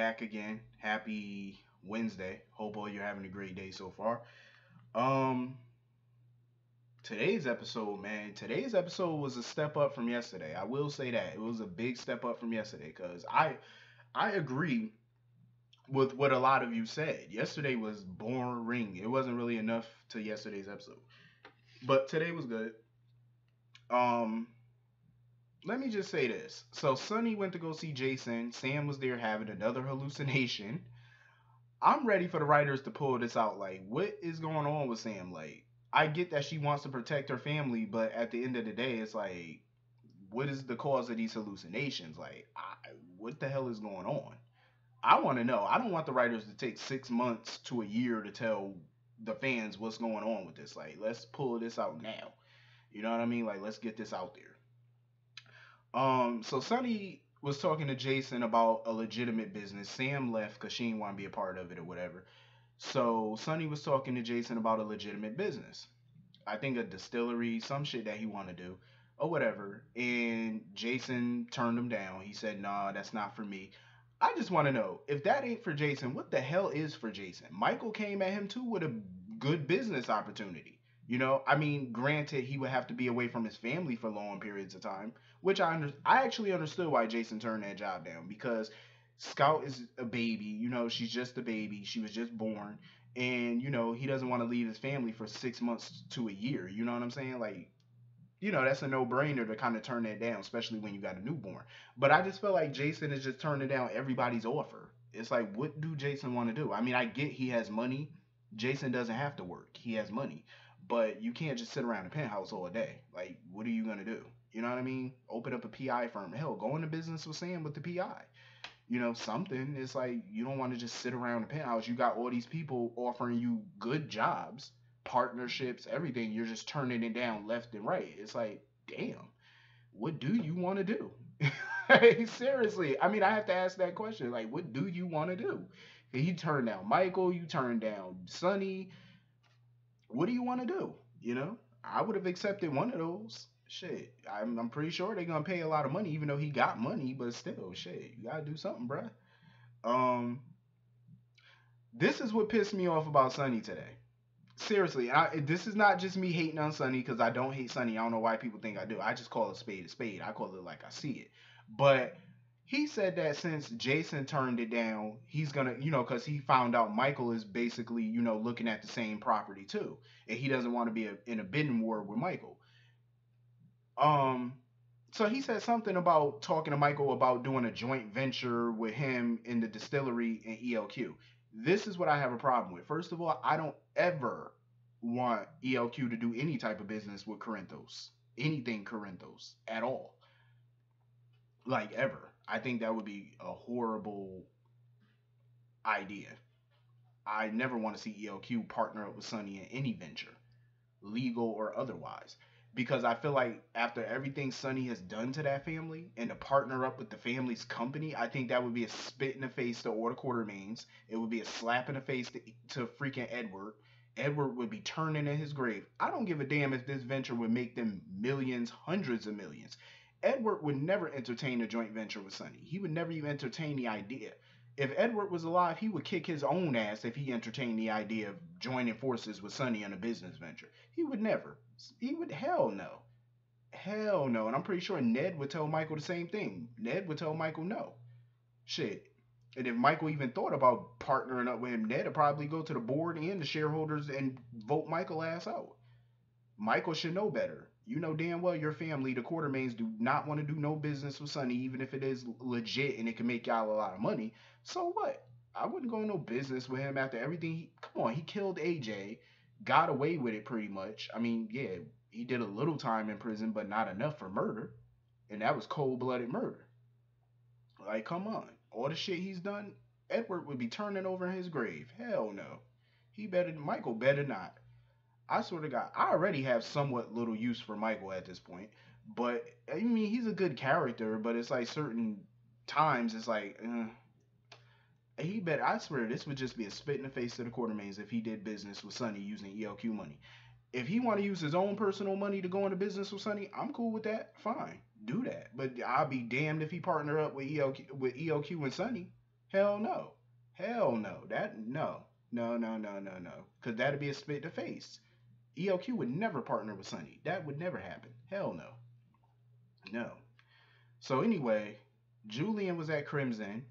back again. Happy Wednesday. Hope all you're having a great day so far. Um, today's episode, man. Today's episode was a step up from yesterday. I will say that it was a big step up from yesterday because I agree with what a lot of you said. Yesterday was boring. It wasn't really enough to yesterday's episode, but today was good. Um, Let me just say this. So Sonny went to go see Jason. Sam was there having another hallucination. I'm ready for the writers to pull this out. Like, what is going on with Sam? Like, I get that she wants to protect her family, but at the end of the day, it's like, what is the cause of these hallucinations? Like, what the hell is going on? I want to know. I don't want the writers to take 6 months to a year to tell the fans what's going on with this. Like, let's pull this out now. You know what I mean? Like, let's get this out there. So Sonny was talking to Jason about a legitimate business. Sam left because she didn't want to be a part of it or whatever. So Sonny was talking to Jason about a legitimate business. I think a distillery, some shit that he want to do or whatever. And Jason turned him down. He said, "Nah, that's not for me." I just want to know if that ain't for Jason, what the hell is for Jason? Michael came at him too with a good business opportunity. I mean, granted, he would have to be away from his family for long periods of time, which I actually understood why Jason turned that job down because Scout is a baby. She's just a baby. She was just born, and he doesn't want to leave his family for 6 months to a year. You know what I'm saying? Like, that's a no-brainer to kind of turn that down, especially when you got a newborn. But I just feel like Jason is just turning down everybody's offer. It's like, what do Jason want to do? I mean, I get he has money. Jason doesn't have to work. He has money. But you can't just sit around a penthouse all day. Like, what are you going to do? You know what I mean? Open up a PI firm. Hell, go into business with Sam with the PI. Something. It's like you don't want to just sit around the penthouse. You got all these people offering you good jobs, partnerships, everything. You're just turning it down left and right. It's like, damn, what do you want to do? Hey, seriously. I mean, I have to ask that question. Like, what do you want to do? He turned down Michael. You turned down Sonny. What do you want to do? I would have accepted one of those. Shit, I'm pretty sure they're gonna pay a lot of money, even though he got money. But still, shit, you gotta do something, bruh. Um, this is what pissed me off about Sonny today. Seriously, this is not just me hating on Sonny because I don't hate Sonny. I don't know why people think I do. I just call a spade a spade. I call it like I see it. But he said that since Jason turned it down, he's gonna, because he found out Michael is basically, looking at the same property too, and he doesn't want to be in a bidding war with Michael. Um, so he said something about talking to Michael about doing a joint venture with him in the distillery and ELQ. This is what I have a problem with. First of all, I don't ever want ELQ to do any type of business with Corinthos, anything Corinthos at all, like ever. I think that would be a horrible idea. I never want to see ELQ partner up with Sonny in any venture, legal or otherwise. Because I feel like after everything Sonny has done to that family and to partner up with the family's company, I think that would be a spit in the face to Order Quartermains. It would be a slap in the face to freaking Edward. Edward would be turning in his grave. I don't give a damn if this venture would make them millions, hundreds of millions. Edward would never entertain a joint venture with Sonny. He would never even entertain the idea. If Edward was alive, he would kick his own ass if he entertained the idea of joining forces with Sonny on a business venture. He would never. He would, hell no. Hell no. And I'm pretty sure Ned would tell Michael the same thing. Ned would tell Michael no. Shit. And if Michael even thought about partnering up with him, Ned would probably go to the board and the shareholders and vote Michael ass out. Michael should know better. You know damn well your family, the Quartermains, do not want to do no business with Sonny, even if it is legit and it can make y'all a lot of money. So what? I wouldn't go in no business with him after everything. Come on, he killed AJ, got away with it pretty much. I mean, yeah, he did a little time in prison, but not enough for murder, and that was cold-blooded murder. Like, come on, all the shit he's done, Edward would be turning over in his grave. Hell no, Michael better not. I sort of got. I already have somewhat little use for Michael at this point, but I mean he's a good character. But it's like certain times it's like he bet. I swear this would just be a spit in the face to the Quartermains if he did business with Sonny using ELQ money. If he want to use his own personal money to go into business with Sonny, I'm cool with that. Fine, do that. But I'll be damned if he partner up with ELQ and Sonny. Hell no. Hell no. That no. No, no, no, no, no. Cause that'd be a spit in the face. ELQ would never partner with Sonny. That would never happen. Hell no. No. So anyway, Julian was at Crimson,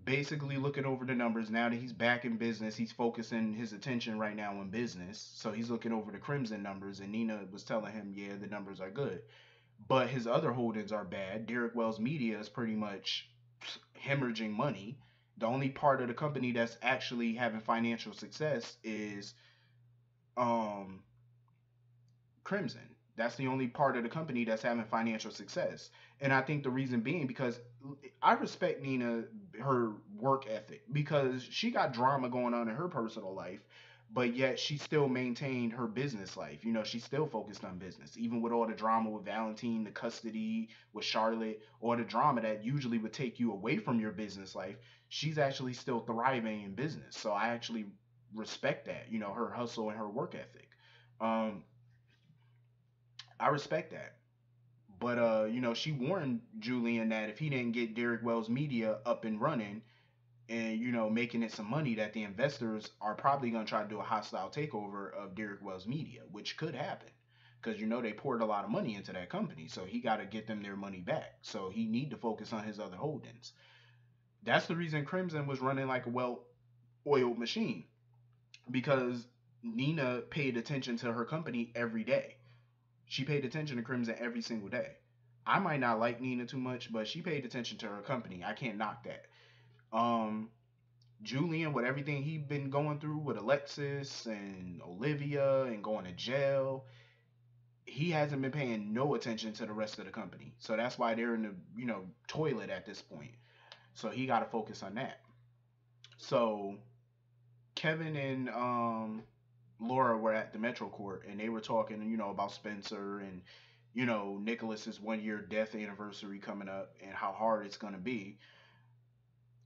basically looking over the numbers. Now that he's back in business, he's focusing his attention right now on business. So he's looking over the Crimson numbers, and Nina was telling him, yeah, the numbers are good. But his other holdings are bad. Derek Wells Media is pretty much hemorrhaging money. The only part of the company that's actually having financial success is um Crimson. That's the only part of the company that's having financial success. And I think the reason being because I respect Nina, her work ethic, because she got drama going on in her personal life, but yet she still maintained her business life. You know, she's still focused on business, even with all the drama with Valentine, the custody with Charlotte, all the drama that usually would take you away from your business life. She's actually still thriving in business. So I actually respect that, you know, her hustle and her work ethic. Um, I respect that. But you know, she warned Julian that if he didn't get Derek Wells Media up and running and you know making it some money, that the investors are probably going to try to do a hostile takeover of Derek Wells Media, which could happen because you know they poured a lot of money into that company, so he got to get them their money back. So he need to focus on his other holdings. That's the reason Crimson was running like a well-oiled machine because Nina paid attention to her company every day. She paid attention to Crimson every single day. I might not like Nina too much, but she paid attention to her company. I can't knock that. Um, Julian, with everything he been going through with Alexis and Olivia and going to jail, he hasn't been paying no attention to the rest of the company. So that's why they're in the toilet at this point. So he got to focus on that. So Kevin and Laura were at the Metro Court and they were talking, about Spencer and, Nicholas's 1 year death anniversary coming up and how hard it's gonna be.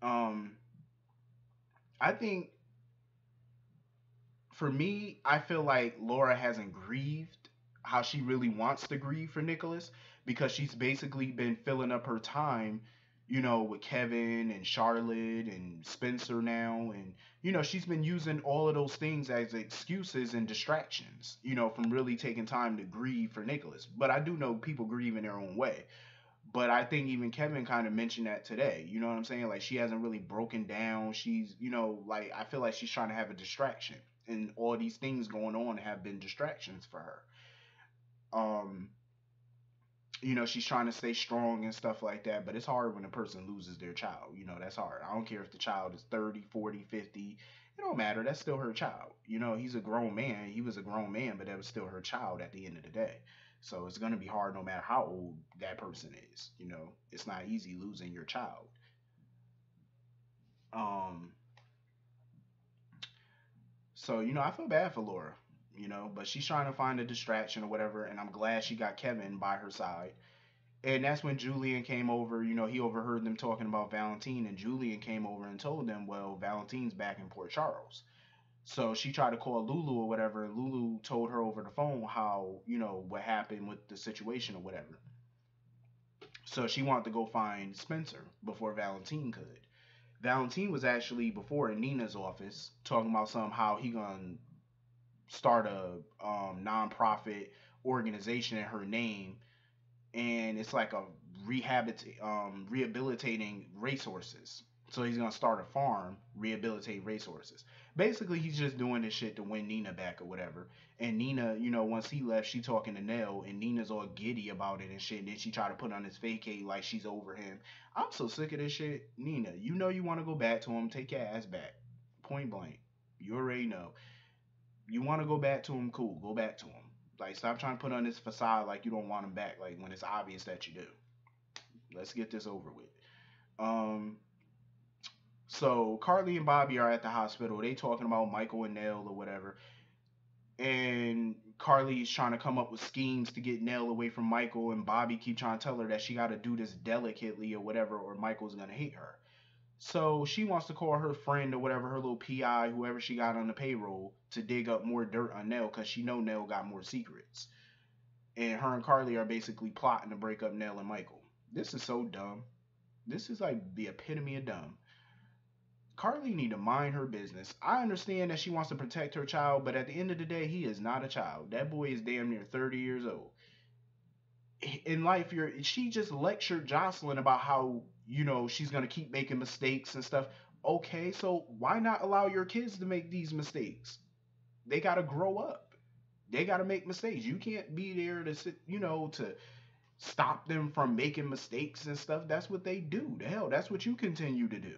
Um, I think for me, I feel like Laura hasn't grieved how she really wants to grieve for Nicholas because she's basically been filling up her time, with Kevin and Charlotte and Spencer now. And, she's been using all of those things as excuses and distractions, from really taking time to grieve for Nicholas. But I do know people grieve in their own way. But I think even Kevin kind of mentioned that today. You know what I'm saying? Like she hasn't really broken down. She's, like I feel like she's trying to have a distraction, and all these things going on have been distractions for her. Um, she's trying to stay strong and stuff like that, but it's hard when a person loses their child. That's hard. I don't care if the child is 30, 40, 50. It don't matter. That's still her child. He's a grown man. He was a grown man, but that was still her child at the end of the day. So it's going to be hard no matter how old that person is. It's not easy losing your child. Um, so, I feel bad for Laura, but she's trying to find a distraction or whatever. And I'm glad she got Kevin by her side. And that's when Julian came over. He overheard them talking about Valentine, and Julian came over and told them, well, Valentine's back in Port Charles. So she tried to call Lulu or whatever, and Lulu told her over the phone how, what happened with the situation or whatever. So she wanted to go find Spencer before Valentine could. Valentine was actually before in Nina's office talking about how he gonna start a nonprofit organization in her name, and it's like a rehabilitating racehorses. So he's gonna start a farm, rehabilitate racehorses. Basically, he's just doing this shit to win Nina back or whatever. And Nina, once he left, she talking to Nell, and Nina's all giddy about it and shit. And then she tried to put on this vacate like she's over him. I'm so sick of this shit, Nina. You want to go back to him? Take your ass back, point blank. You already know. You want to go back to him? Cool, go back to him. Like, stop trying to put on this facade like you don't want him back. Like when it's obvious that you do. Let's get this over with. Um, so Carly and Bobby are at the hospital. They talking about Michael and Nell or whatever. And Carly's trying to come up with schemes to get Nell away from Michael, and Bobby keep trying to tell her that she got to do this delicately or whatever, or Michael's gonna hate her. So she wants to call her friend or whatever, her little PI, whoever she got on the payroll, to dig up more dirt on Nell because she know Nell got more secrets. And her and Carly are basically plotting to break up Nell and Michael. This is so dumb. This is like the epitome of dumb. Carly need to mind her business. I understand that she wants to protect her child, but at the end of the day, he is not a child. That boy is damn near 30 years old. In life, she just lectured Jocelyn about how, she's gonna keep making mistakes and stuff. Okay, so why not allow your kids to make these mistakes? They gotta grow up. They gotta make mistakes. You can't be there to sit, to stop them from making mistakes and stuff. That's what they do. The hell, that's what you continue to do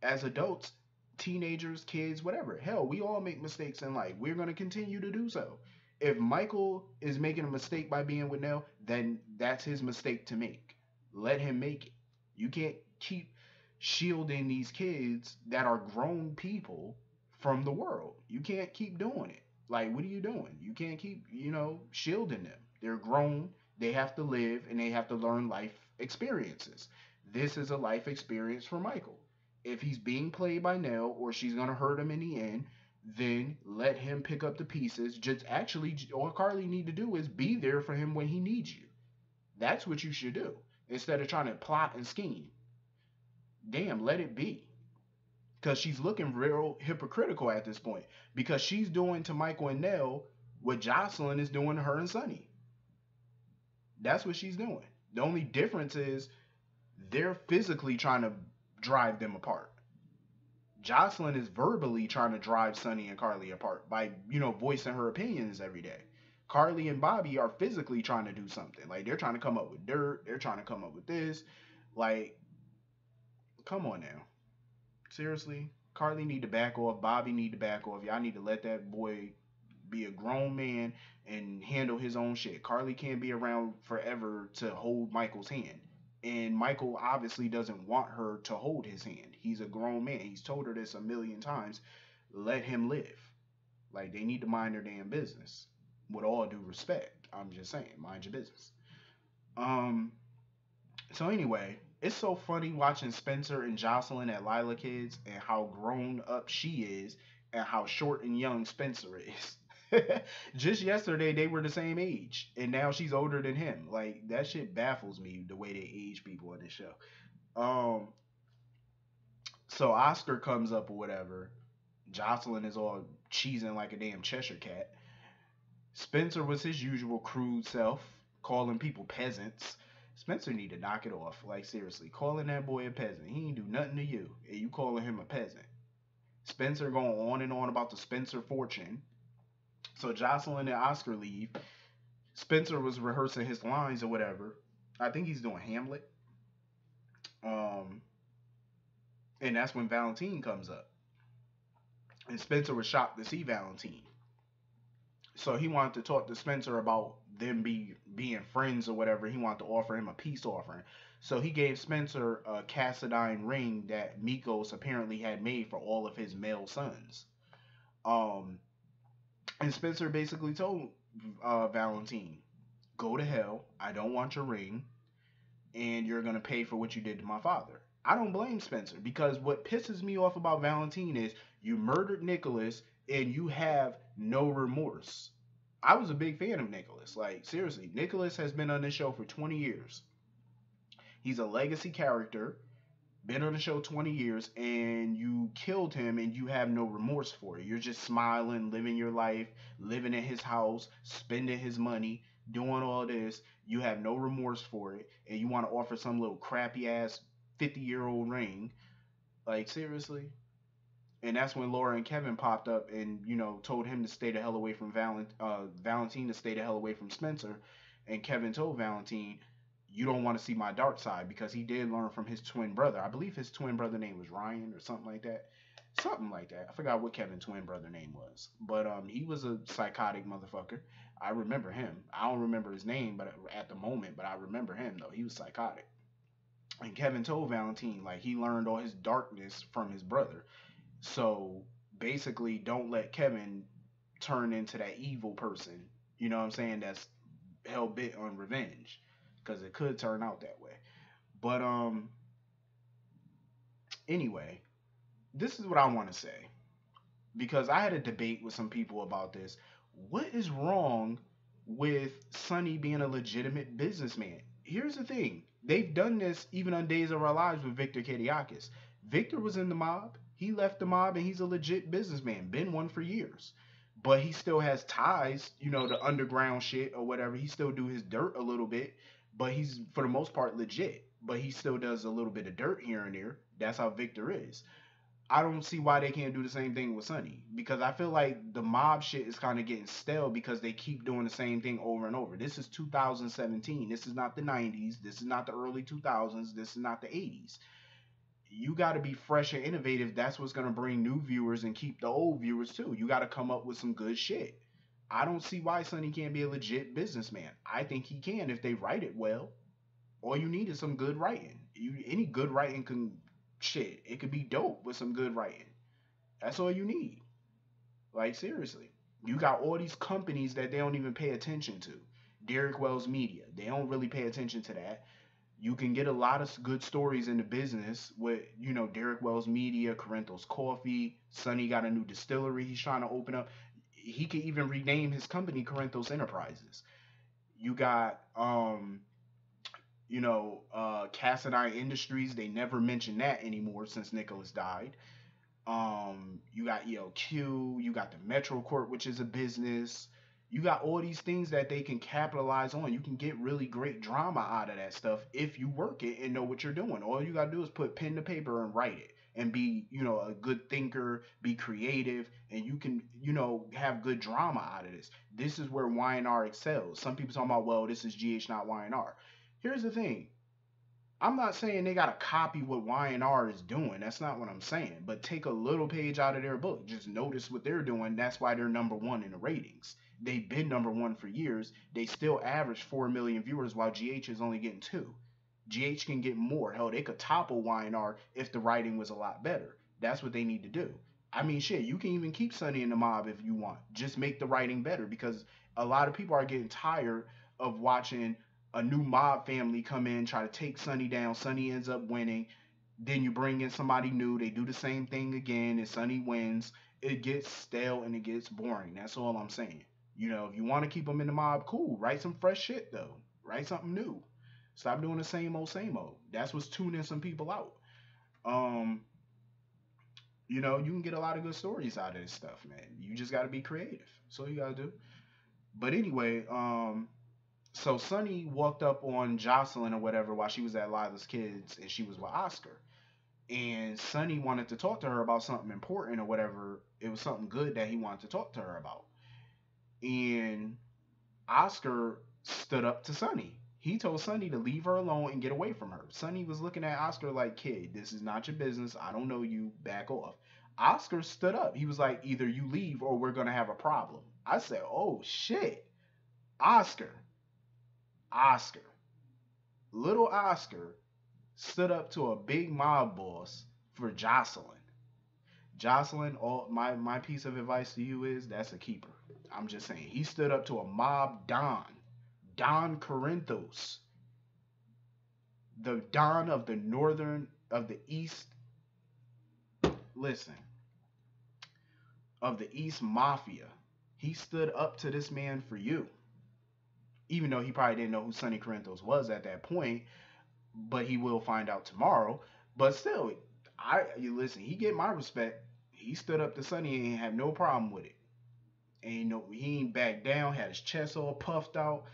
as adults, teenagers, kids, whatever. Hell, we all make mistakes in life. We're going to continue to do so. If Michael is making a mistake by being with Nell, then that's his mistake to make. Let him make it. You can't keep shielding these kids that are grown people from the world. You can't keep doing it. Like, what are you doing? You can't keep, shielding them. They're grown, they have to live, and they have to learn life experiences. This is a life experience for Michael. If he's being played by Nell or she's gonna hurt him in the end, then let him pick up the pieces. Just actually, all Carly need to do is be there for him when he needs you. That's what you should do instead of trying to plot and scheme. Damn, let it be. Because she's looking real hypocritical at this point. Because she's doing to Michael and Nell what Jocelyn is doing to her and Sonny. That's what she's doing. The only difference is they're physically trying to drive them apart. Jocelyn is verbally trying to drive Sonny and Carly apart by, voicing her opinions every day. Carly and Bobby are physically trying to do something. Like, they're trying to come up with dirt. They're trying to come up with this. Like, come on now. Seriously. Carly need to back off. Bobby need to back off. Y'all need to let that boy be a grown man and handle his own shit. Carly can't be around forever to hold Michael's hand. And Michael obviously doesn't want her to hold his hand. He's a grown man. He's told her this a million times. Let him live. Like, they need to mind their damn business. With all due respect. I'm just saying, mind your business. Um, so anyway, it's so funny watching Spencer and Jocelyn at Lila Kids and how grown up she is and how short and young Spencer is. Just yesterday they were the same age and now she's older than him. Like, that shit baffles me the way they age people in this show. Um so Oscar comes up or whatever. Jocelyn is all cheesing like a damn Cheshire cat. Spencer was his usual crude self, calling people peasants. Spencer need to knock it off. Like, seriously, calling that boy a peasant. He ain't do nothing to you, and you calling him a peasant. Spencer going on and on about the Spencer fortune. So Jocelyn and Oscar leave. Spencer was rehearsing his lines or whatever. I think he's doing Hamlet. Um, and that's when Valentine comes up. And Spencer was shocked to see Valentine. So he wanted to talk to Spencer about them being friends or whatever. He wanted to offer him a peace offering. So he gave Spencer a Cassadine ring that Mikos apparently had made for all of his male sons. Um, and Spencer basically told Valentine, "Go to hell. I don't want your ring, and you're gonna pay for what you did to my father." I don't blame Spencer because what pisses me off about Valentine is you murdered Nicholas and you have no remorse. I was a big fan of Nicholas. Like, seriously, Nicholas has been on this show for 20 years. He's a legacy character, been on the show 20 years, and you killed him and you have no remorse for it. You're just smiling, living your life, living in his house, spending his money, doing all this. You have no remorse for it, and you want to offer some little crappy ass 50-year-old ring. Like, seriously? And that's when Laura and Kevin popped up and told him to stay the hell away from Valentine to stay the hell away from Spencer. And Kevin told Valentine, "You don't want to see my dark side," because he did learn from his twin brother. I believe his twin brother name was Ryan or something like that. Something like that. I forgot what Kevin's twin brother name was, but he was a psychotic motherfucker. I remember him. I don't remember his name, but at the moment, but I remember him though. He was psychotic. And Kevin told Valentine like he learned all his darkness from his brother. So basically, don't let Kevin turn into that evil person. You know what I'm saying? That's hell bent on revenge, because it could turn out that way. But anyway, this is what I want to say because I had a debate with some people about this. What is wrong with Sonny being a legitimate businessman? Here's the thing. They've done this even on Days of Our Lives with Victor Kiriakis. Victor was in the mob. He left the mob and he's a legit businessman, been one for years. But he still has ties, the underground shit or whatever. He still do his dirt a little bit, but he's for the most part legit. But he still does a little bit of dirt here and there. That's how Victor is. I don't see why they can't do the same thing with Sonny because I feel like the mob shit is kind of getting stale because they keep doing the same thing over and over. This is 2017. This is not the 90s. This is not the early 2000s. This is not the 80s. You got to be fresh and innovative. That's what's going to bring new viewers and keep the old viewers too. You got to come up with some good shit. I don't see why Sonny can't be a legit businessman. I think he can if they write it well. All you need is some good writing. Any good writing can shit. It could be dope with some good writing. That's all you need. Like seriously, you got all these companies that they don't even pay attention to. Derek Wells Media, they don't really pay attention to that. You can get a lot of good stories in the business with, Derek Wells Media, Corinthos Coffee. Sonny got a new distillery he's trying to open up. He could even rename his company Corinthos Enterprises. You got Cassadine Industries. They never mention that anymore since Nicholas died. You got ELQ, you got the Metro Court, which is a business. You got all these things that they can capitalize on. You can get really great drama out of that stuff if you work it and know what you're doing. All you gotta do is put pen to paper and write it and be, a good thinker, be creative, and you can, have good drama out of this. This is where Y&R excels. Some people talking about, well, this is GH, not Y&R. Here's the thing. I'm not saying they gotta copy what Y&R is doing. That's not what I'm saying. But take a little page out of their book. Just notice what they're doing. That's why they're number one in the ratings. They've been number one for years. They still average 4 million viewers while GH is only getting two. GH can get more. Hell, they could topple Y&R if the writing was a lot better. That's what they need to do. I mean, shit, you can even keep Sonny in the mob if you want. Just make the writing better because a lot of people are getting tired of watching a new mob family come in, try to take Sonny down. Sonny ends up winning. Then you bring in somebody new. They do the same thing again, and Sonny wins. It gets stale and it gets boring. That's all I'm saying. If you want to keep them in the mob, cool. Write some fresh shit though. Write something new. Stop doing the same old, same old. That's what's tuning some people out. Um, you can get a lot of good stories out of this stuff, man. You just got to be creative. That's all you got to do. But anyway, so Sonny walked up on Jocelyn or whatever while she was at Lila's Kids and she was with Oscar. And Sonny wanted to talk to her about something important or whatever. It was something good that he wanted to talk to her about. And Oscar stood up to Sonny. He told Sonny to leave her alone and get away from her. Sonny was looking at Oscar like, kid, this is not your business. I don't know you. Back off. Oscar stood up. He was like, either you leave or we're going to have a problem. I said, oh shit. Oscar. Oscar. Little Oscar stood up to a big mob boss for Jocelyn. Jocelyn, all my piece of advice to you is that's a keeper. I'm just saying. He stood up to a mob Don. Don Corinthos. The Don of the northern of the east. Listen. Of the East Mafia. He stood up to this man for you. Even though he probably didn't know who Sonny Corinthos was at that point, but he will find out tomorrow. But still, you listen. He get my respect. He stood up to Sonny and ain't have no problem with it. And he ain't back down. Had his chest all puffed out.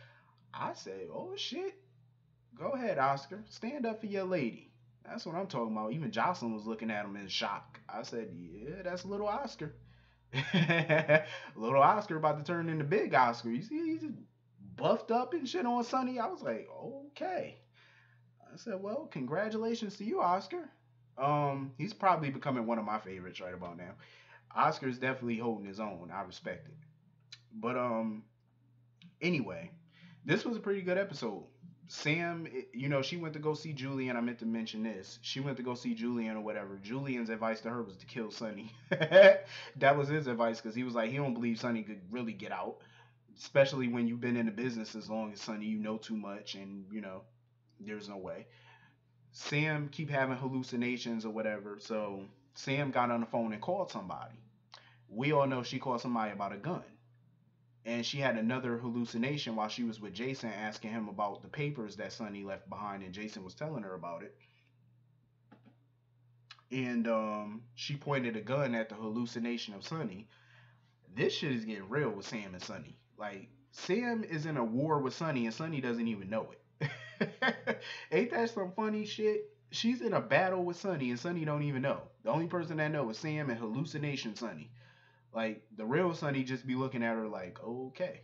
I said, "Oh shit, go ahead, Oscar. Stand up for your lady." That's what I'm talking about. Even Jocelyn was looking at him in shock. I said, "Yeah, that's little Oscar." Little Oscar about to turn into big Oscar. You see, he's just buffed up and shit on Sonny. I was like, okay. I said, well, congratulations to you, Oscar. He's probably becoming one of my favorites right about now. Oscar's definitely holding his own. I respect it. But anyway, this was a pretty good episode. Sam, she went to go see Julian. I meant to mention this. She went to go see Julian or whatever. Julian's advice to her was to kill Sonny. That was his advice because he was like, he don't believe Sonny could really get out, especially when you've been in the business as long as Sonny. You know too much, and there's no way. Sam keep having hallucinations or whatever. So Sam got on the phone and called somebody. We all know she called somebody about a gun. And she had another hallucination while she was with Jason asking him about the papers that Sonny left behind and Jason was telling her about it. and she pointed a gun at the hallucination of Sonny. This shit is getting real with Sam and Sonny. Like Sam is in a war with Sonny, and Sonny doesn't even know it. Ain't that some funny shit? She's in a battle with Sonny, and Sonny don't even know. The only person that know is Sam and hallucination Sonny. Like the real Sonny just be looking at her like, okay.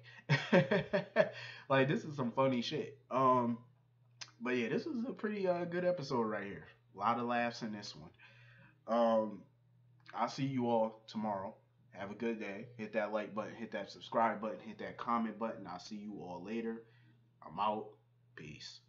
Like this is some funny shit. But yeah, this was a pretty good episode right here. A lot of laughs in this one. Um, I'll see you all tomorrow. Have a good day. Hit that like button, hit that subscribe button, hit that comment button. I'll see you all later. I'm out. Peace.